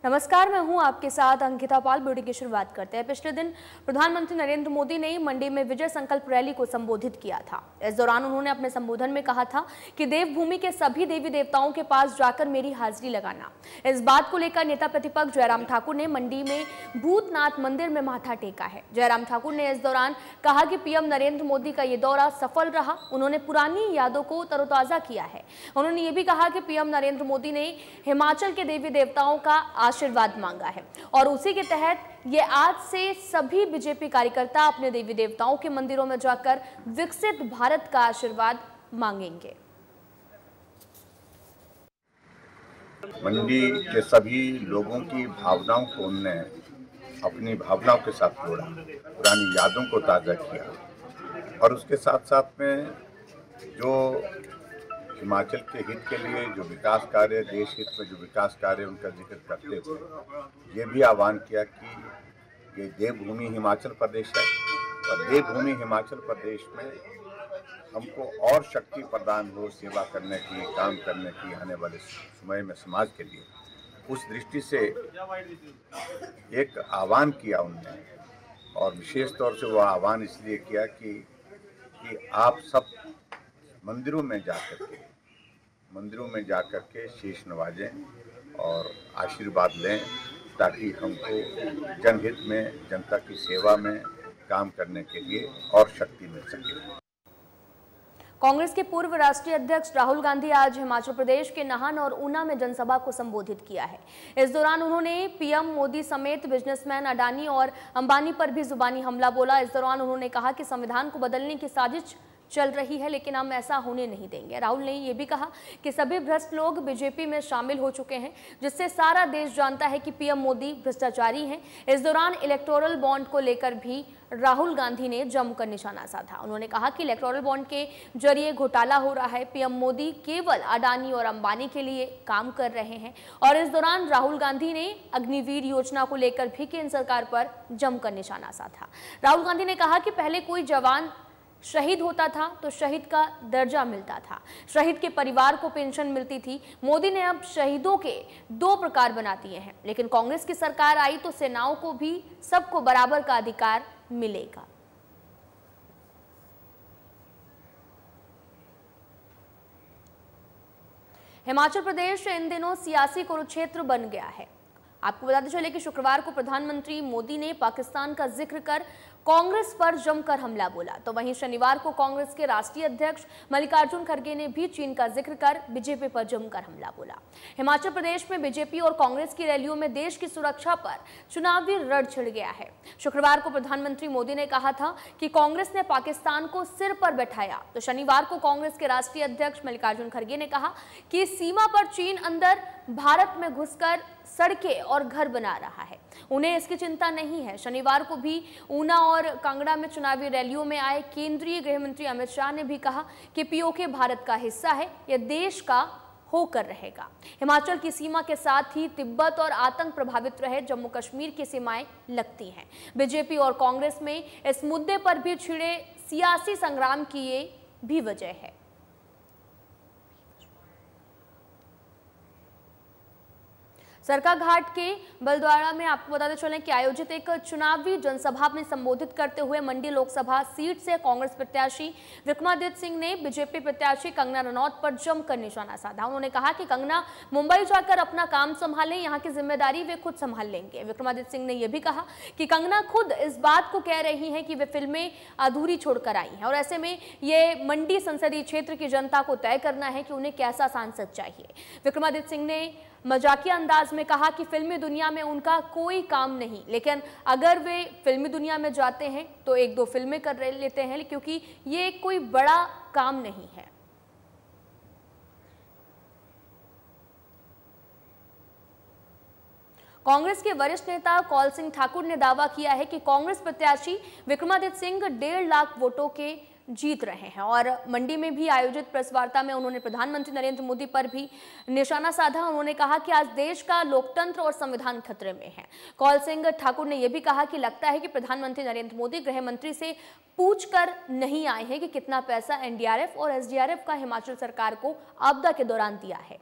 नमस्कार, मैं हूं आपके साथ अंकिता पाल। ब्यूटी की शुरुआत करते हैं। पिछले दिन प्रधानमंत्री नरेंद्र मोदी ने मंडी में विजय संकल्प रैली को संबोधित किया था। इस दौरान उन्होंने अपने संबोधन में कहा था कि देवभूमि के सभी देवी देवताओं के पास जाकर मेरी हाजिरी लगाना। इस बात को लेकर नेता प्रतिपक्ष जयराम ठाकुर ने मंडी में भूतनाथ मंदिर में माथा टेका है। जयराम ठाकुर ने इस दौरान कहा कि पीएम नरेंद्र मोदी का ये दौरा सफल रहा। उन्होंने पुरानी यादों को तरोताजा किया है। उन्होंने ये भी कहा कि पीएम नरेंद्र मोदी ने हिमाचल के देवी देवताओं का आशीर्वाद मांगा है और उसी के तहत ये आज से सभी बीजेपी कार्यकर्ता अपने देवी देवताओं के मंदिरों में जाकर विकसित भारत का आशीर्वाद मांगेंगे। मंडी के सभी लोगों की भावनाओं को उनने अपनी भावनाओं के साथ जोड़ा, पुरानी यादों को ताज़ा किया और उसके साथ साथ में जो हिमाचल के हित के लिए जो विकास कार्य, देश हित में जो विकास कार्य, उनका जिक्र करते हुए ये भी आह्वान किया कि ये देवभूमि हिमाचल प्रदेश है और देवभूमि हिमाचल प्रदेश में हमको और शक्ति प्रदान हो सेवा करने की, काम करने की आने वाले समय में समाज के लिए। उस दृष्टि से एक आह्वान किया उन्होंने और विशेष तौर से वो आह्वान इसलिए किया कि आप सब मंदिरों में जाकर के शीश नवाजें और आशीर्वाद लें ताकि हमको जनहित में, जनता की सेवा में काम करने के लिए और शक्ति मिल सके। कांग्रेस के पूर्व राष्ट्रीय अध्यक्ष राहुल गांधी आज हिमाचल प्रदेश के नाहन और ऊना में जनसभा को संबोधित किया है। इस दौरान उन्होंने पीएम मोदी समेत बिजनेसमैन अडानी और अंबानी पर भी जुबानी हमला बोला। इस दौरान उन्होंने कहा कि संविधान को बदलने की साजिश चल रही है, लेकिन हम ऐसा होने नहीं देंगे। राहुल ने यह भी कहा कि सभी भ्रष्ट लोग बीजेपी में शामिल हो चुके हैं, जिससे सारा देश जानता है कि पीएम मोदी भ्रष्टाचारी हैं। इस दौरान इलेक्टोरल बॉन्ड को लेकर भी राहुल गांधी ने जमकर निशाना साधा। उन्होंने कहा कि इलेक्टोरल बॉन्ड के जरिए घोटाला हो रहा है। पीएम मोदी केवल अडानी और अंबानी के लिए काम कर रहे हैं। और इस दौरान राहुल गांधी ने अग्निवीर योजना को लेकर भी केंद्र सरकार पर जमकर निशाना साधा। राहुल गांधी ने कहा कि पहले कोई जवान शहीद होता था तो शहीद का दर्जा मिलता था, शहीद के परिवार को पेंशन मिलती थी। मोदी ने अब शहीदों के 2 प्रकार बना दिए हैं, लेकिन कांग्रेस की सरकार आई तो सेनाओं को भी सबको बराबर का अधिकार मिलेगा। हिमाचल प्रदेश इन दिनों सियासी कुरुक्षेत्र बन गया है। आपको बताते चले कि शुक्रवार को प्रधानमंत्री मोदी ने पाकिस्तान का जिक्र कर कांग्रेस पर जमकर हमला बोला, तो वहीं शनिवार को कांग्रेस के राष्ट्रीय अध्यक्ष मल्लिकार्जुन खड़गे ने भी चीन का जिक्र कर बीजेपी पर जमकर हमला बोला। हिमाचल प्रदेश में बीजेपी और कांग्रेस की रैलियों में देश की सुरक्षा पर चुनावी रण छिड़ गया है। शुक्रवार को प्रधानमंत्री मोदी ने कहा था कि कांग्रेस ने पाकिस्तान को सिर पर बैठाया, तो शनिवार को कांग्रेस के राष्ट्रीय अध्यक्ष मल्लिकार्जुन खड़गे ने कहा कि सीमा पर चीन अंदर भारत में घुसकर सड़कें और घर बना रहा है, उन्हें इसकी चिंता नहीं है। शनिवार को भी ऊना और कांगड़ा में चुनावी रैलियों में आए केंद्रीय गृह मंत्री अमित शाह ने भी कहा कि पीओके भारत का हिस्सा है, यह देश का होकर रहेगा। हिमाचल की सीमा के साथ ही तिब्बत और आतंक प्रभावित रहे जम्मू कश्मीर की सीमाएं लगती हैं। बीजेपी और कांग्रेस में इस मुद्दे पर भी छिड़े सियासी संग्राम की ये भी वजह है। सरकाघाट के बलद्वारा में आपको बताते चलें कि आयोजित एक चुनावी जनसभा में संबोधित करते हुए मंडी लोकसभा सीट से कांग्रेस प्रत्याशी विक्रमादित्य सिंह ने बीजेपी प्रत्याशी कंगना रनौत पर जमकर निशाना साधा। उन्होंने कहा कि कंगना मुंबई जाकर अपना काम संभालें, यहां की जिम्मेदारी वे खुद संभाल लेंगे। विक्रमादित्य सिंह ने यह भी कहा कि कंगना खुद इस बात को कह रही हैं कि वे फिल्में अधूरी छोड़कर आई हैं और ऐसे में ये मंडी संसदीय क्षेत्र की जनता को तय करना है कि उन्हें कैसा सांसद चाहिए। विक्रमादित्य सिंह ने मजाकिया अंदाज में कहा कि फिल्मी दुनिया में उनका कोई काम नहीं, लेकिन अगर वे फिल्मी दुनिया में जाते हैं तो 1-2 फिल्में कर लेते हैं, क्योंकि ये कोई बड़ा काम नहीं है। कांग्रेस के वरिष्ठ नेता कौल सिंह ठाकुर ने दावा किया है कि कांग्रेस प्रत्याशी विक्रमादित्य सिंह 1.5 लाख वोटों के जीत रहे हैं और मंडी में भी आयोजित प्रेस वार्ता में उन्होंने प्रधानमंत्री नरेंद्र मोदी पर भी निशाना साधा। उन्होंने कहा कि आज देश का लोकतंत्र और संविधान खतरे में है। कौल सिंह ठाकुर ने यह भी कहा कि लगता है कि प्रधानमंत्री नरेंद्र मोदी गृह मंत्री से पूछकर नहीं आए हैं कि कितना पैसा एनडीआरएफ और एसडीआरएफ का हिमाचल सरकार को आपदा के दौरान दिया है।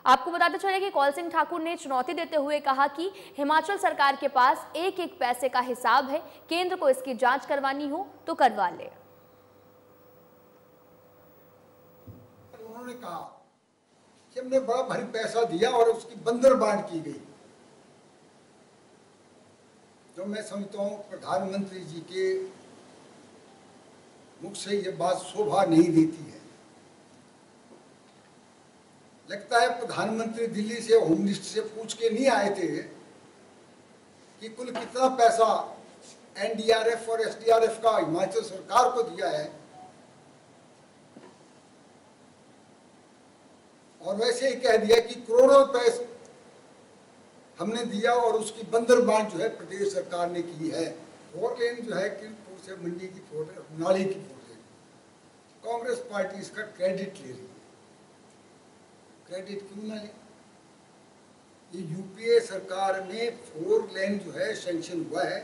आपको बताते चले कि कौल सिंह ठाकुर ने चुनौती देते हुए कहा कि हिमाचल सरकार के पास एक एक पैसे का हिसाब है, केंद्र को इसकी जांच करवानी हो तो करवा ले। उन्होंने कहा कि हमने बड़ा भारी पैसा दिया और उसकी बंदरबांट की गई। जो मैं समझता हूँ प्रधानमंत्री जी के मुख से ये बात शोभा नहीं देती है। लगता है प्रधानमंत्री दिल्ली से होम मिनिस्टर से पूछ के नहीं आए थे कि कुल कितना पैसा एनडीआरएफ और एसडीआरएफ का हिमाचल सरकार को दिया है, और वैसे ही कह दिया कि करोड़ों रुपए हमने दिया और उसकी बंदरबांट जो है प्रदेश सरकार ने की है। 4 लेन जो है किरपुर से मंडी की 4 नाली की 4 लेन, कांग्रेस पार्टी इसका क्रेडिट ले रही है। क्रेडिट क्यों ना ले? ये यूपीए सरकार में 4 लेन जो है सैंक्शन हुआ है,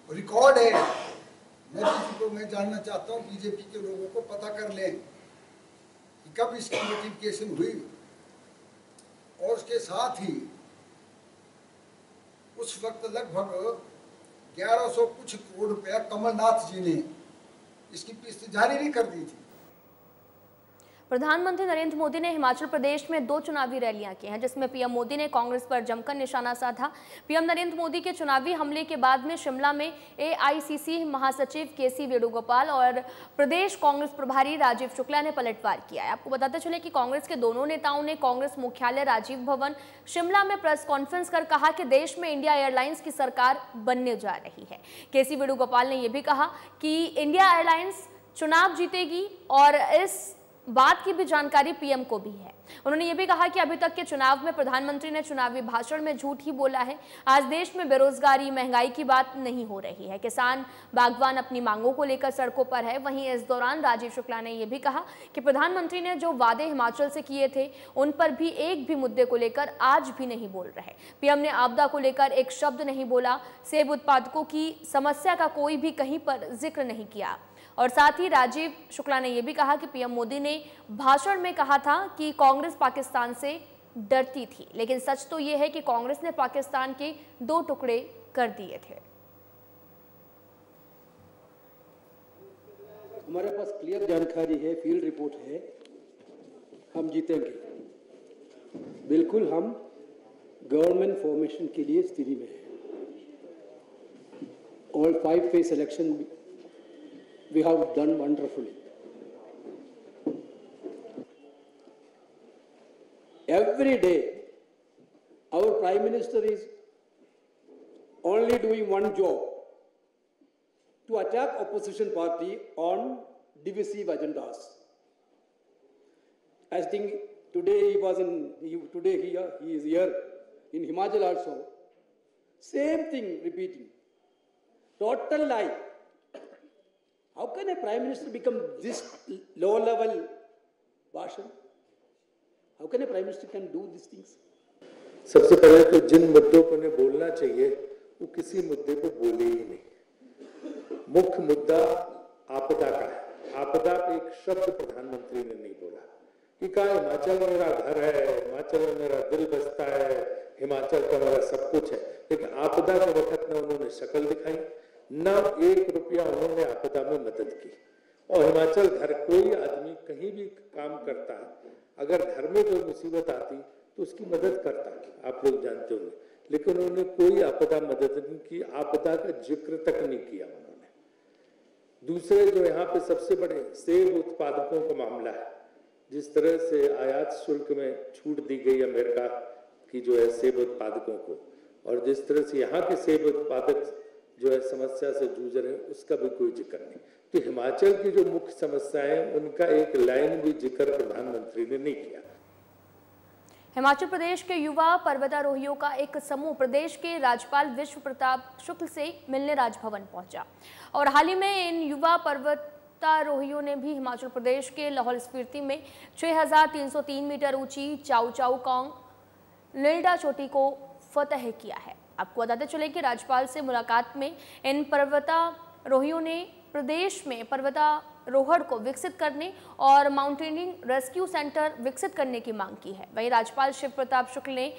रिकॉर्ड है। मोदी जी को मैं जानना चाहता हूँ, बीजेपी के लोगों को पता कर लें कि कब इसकी नोटिफिकेशन हुई। और उसके साथ ही उस वक्त लगभग 1100 कुछ करोड़ रुपया कमलनाथ जी ने इसकी किस्त जारी भी कर दी थी। प्रधानमंत्री नरेंद्र मोदी ने हिमाचल प्रदेश में 2 चुनावी रैलियां की हैं, जिसमें पीएम मोदी ने कांग्रेस पर जमकर निशाना साधा। पीएम नरेंद्र मोदी के चुनावी हमले के बाद में शिमला में एआईसीसी महासचिव केसी वेणुगोपाल और प्रदेश कांग्रेस प्रभारी राजीव शुक्ला ने पलटवार किया है। आपको बताते चले कि कांग्रेस के दोनों नेताओं ने कांग्रेस मुख्यालय राजीव भवन शिमला में प्रेस कॉन्फ्रेंस कर कहा कि देश में इंडिया एयरलाइंस की सरकार बनने जा रही है। केसी वेणुगोपाल ने यह भी कहा कि इंडिया एयरलाइंस चुनाव जीतेगी और इस बात की भी जानकारी पीएम को भी है। उन्होंने ये भी कहा कि अभी तक के चुनाव में प्रधानमंत्री ने चुनावी भाषण में झूठ ही बोला है। आज देश में बेरोजगारी, महंगाई की बात नहीं हो रही है। किसान, बागवान अपनी मांगों को लेकर सड़कों पर है। वहीं इस दौरान राजीव शुक्ला ने यह भी कहा कि प्रधानमंत्री ने जो वादे हिमाचल से किए थे उन पर भी एक भी मुद्दे को लेकर आज भी नहीं बोल रहे। पीएम ने आपदा को लेकर एक शब्द नहीं बोला। सेब उत्पादकों की समस्या का कोई भी कहीं पर जिक्र नहीं किया। और साथ ही राजीव शुक्ला ने यह भी कहा कि पीएम मोदी ने भाषण में कहा था कि कांग्रेस पाकिस्तान से डरती थी, लेकिन सच तो यह है कि कांग्रेस ने पाकिस्तान के 2 टुकड़े कर दिए थे। हमारे पास क्लियर जानकारी है, फील्ड रिपोर्ट है, हम जीतेंगे। बिल्कुल हम गवर्नमेंट फॉर्मेशन के लिए स्थिति में है। All 5 phase election we have done wonderfully. Every day, our Prime Minister is only doing one job, to attack opposition party on divisive agendas. I think today he is here in Himachal also. Same thing repeating. Total lie. How can a Prime Minister become this low-level भाषण? How can a Prime Minister can do these things? सबसे पहले तो जिन मुद्दों पर उन्हें बोलना चाहिए वो किसी मुद्दे पर बोले ही नहीं। मुख्य मुद्दा आपदा का है। आपदा पे एक शब्द प्रधानमंत्री ने नहीं बोला कि कहा हिमाचल मेरा घर है, हिमाचल में मेरा दिल बसता है, हिमाचल का मेरा सब कुछ है। लेकिन आपदा के वक्त न उन्होंने शक्ल दिखाई, न 1 रुपया उन्होंने आपदा में मदद की। और हिमाचल घर, कोई आदमी कहीं भी काम करता, अगर घर में कोई मुसीबत आती तो उसकी मदद करता, आप लोग जानते होंगे। लेकिन उन्होंने कोई आपदा मदद नहीं की, आपदा का जिक्र तक नहीं किया उन्होंने। दूसरे जो यहाँ पे सबसे बड़े सेब उत्पादकों का मामला है, जिस तरह से आयात शुल्क में छूट दी गई अमेरिका की जो है सेब उत्पादकों को, और जिस तरह से यहाँ के सेब उत्पादक जो है समस्या से जूझ रहे हैं, उसका भी कोई जिक्र नहीं। तो हिमाचल की जो मुख्य समस्याएं, उनका एक लाइन भी जिक्र प्रधानमंत्री ने नहीं किया। हिमाचल प्रदेश के युवा पर्वतारोहियों का एक समूह प्रदेश के राज्यपाल विश्व प्रताप शुक्ल से मिलने राजभवन पहुंचा और हाल ही में इन युवा पर्वतारोहियों ने भी हिमाचल प्रदेश के लाहौल स्पीति में 6303 मीटर ऊंची चाउ चाउ कॉन्ग लिल्डा चोटी को फतह किया है। आपको बताते चले कि राज्यपाल से मुलाकात में इन पर्वतारोहियों ने प्रदेश में रोहड़ को विकसित करने और माउंटेनियरिंग रेस्क्यू सेंटर विकसित करने की मांग की है। वहीं राज्यपाल शिव प्रताप शुक्ल ने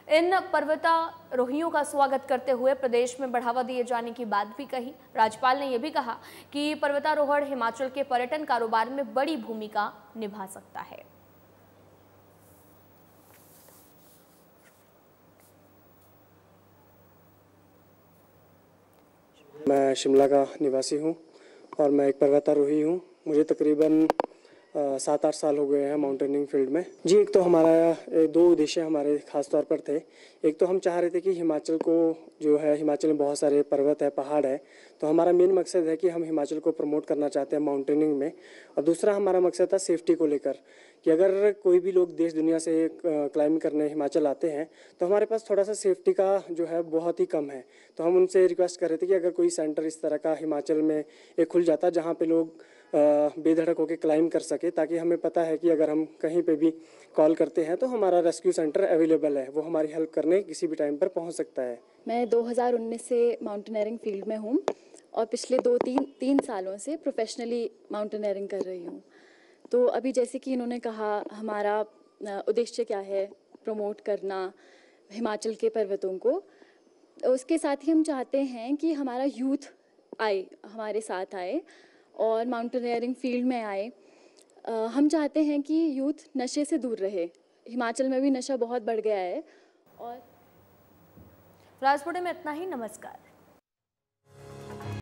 इन पर्वतारोहियों का स्वागत करते हुए प्रदेश में बढ़ावा दिए जाने की बात भी कही। राज्यपाल ने यह भी कहा कि पर्वतारोहण हिमाचल के पर्यटन कारोबार में बड़ी भूमिका निभा सकता है। मैं शिमला का निवासी हूँ और मैं एक पर्वतारोही हूँ। मुझे तकरीबन 7-8 साल हो गए हैं माउंटेनिंग फील्ड में। जी, एक तो हमारा 2 उद्देश्य हमारे खास तौर पर थे। एक तो हम चाह रहे थे कि हिमाचल को जो है, हिमाचल में बहुत सारे पर्वत है, पहाड़ है, तो हमारा मेन मकसद है कि हम हिमाचल को प्रमोट करना चाहते हैं माउंटेनिंग में। और दूसरा हमारा मकसद था सेफ्टी को लेकर कि अगर कोई भी लोग देश दुनिया से क्लाइंबिंग करने हिमाचल आते हैं तो हमारे पास थोड़ा सा सेफ्टी का जो है बहुत ही कम है। तो हम उनसे रिक्वेस्ट कर रहे थे कि अगर कोई सेंटर इस तरह का हिमाचल में एक खुल जाता जहाँ पे लोग बेधड़क होकर क्लाइंब कर सके, ताकि हमें पता है कि अगर हम कहीं पे भी कॉल करते हैं तो हमारा रेस्क्यू सेंटर अवेलेबल है, वो हमारी हेल्प करने किसी भी टाइम पर पहुंच सकता है। मैं 2019 से माउंटेनियरिंग फील्ड में हूं और पिछले 2-3 सालों से प्रोफेशनली माउंटेनियरिंग कर रही हूं। तो अभी जैसे कि इन्होंने कहा, हमारा उद्देश्य क्या है, प्रमोट करना हिमाचल के पर्वतों को। उसके साथ ही हम चाहते हैं कि हमारा यूथ आए, हमारे साथ आए और माउंटेनियरिंग फील्ड में आए। हम चाहते हैं कि यूथ नशे से दूर रहे। हिमाचल में भी नशा बहुत बढ़ गया है। और राजपुरे में इतना ही। नमस्कार।